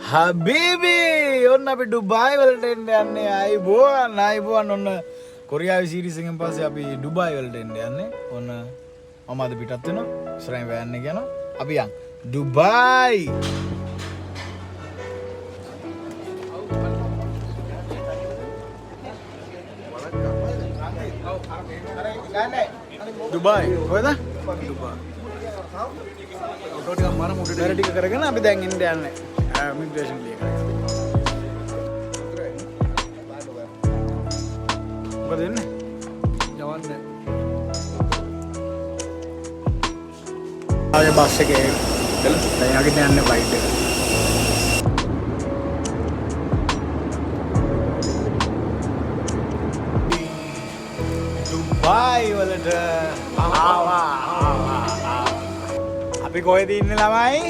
Habibi ඔන්න අපි Dubai වලට එන්න යන්නේ ආයිබෝවන් ඔන්න කොරියාවේ සීරීස් එකෙන් පස්සේ අපි ඩුබායි වලට එන්න යන්නේ ඔන්න මම අද පිටත් වෙනවා ඉස්සරහින් වෑන් එක යනවා අපි යන් ඩුබායි ඩුබායි කොහෙද ඩුබායි ටික කරගෙන අපි දැන් ඉන්න යන්නේ ඉමිග්‍රේෂන් ක්ලියර් කරගෙන මොකද වෙන්නේ යවන්නේ ආයේ බස් එකේ දැන් යකින් යන්නේ ෆ්ලයිට් එක ඩුබායි වලට ආවා අපි කොහෙද ඉන්නේ ළමයි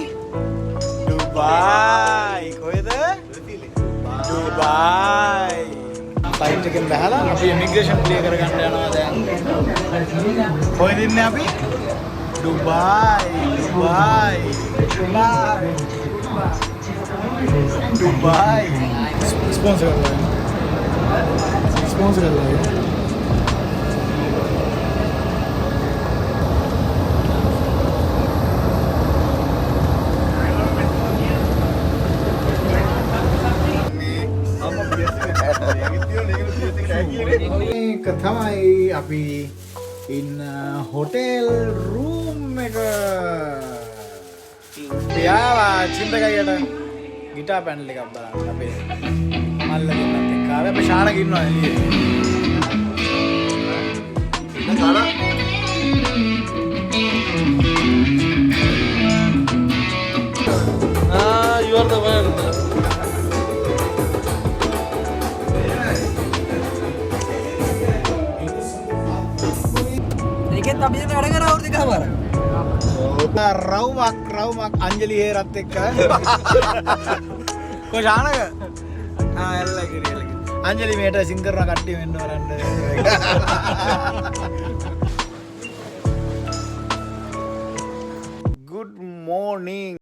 Dubai, කොහෙද? Dubai. ෆ්ලයිට් එකෙන් බහලා අපි ඉමිග්‍රේෂන් ක්ලියර් කරගන්න යනවා දැන්. කොහෙද ඉන්නේ අපි? Dubai. ස්පොන්සර් කරලා. තමයි අපි ඉන්න හොටෙල් රූම් එක තියාවා චින්තකයට ගිටාර් පැනල් එකක් බලන්න අපේ මල්ල දෙන්නත් එක්ක ආවේ අපි ශානක ඉන්නවා එළියේ you are the one tapi ini ada nggak di kamar? Raumak Anjali herat ekka. Kok sana nggak? Lagi. Anjali meta singer nak katti menno randa. Good morning.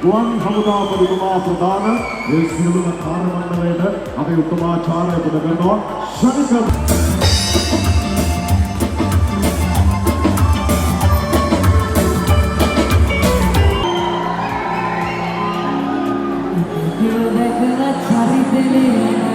ගුවන් හමුදා පරිතුමා ප්‍රධාන ඒ සියලුම කාර්ය මණ්ඩලයට අපි උත්තමාචාරය පුද කරනවා ශනික You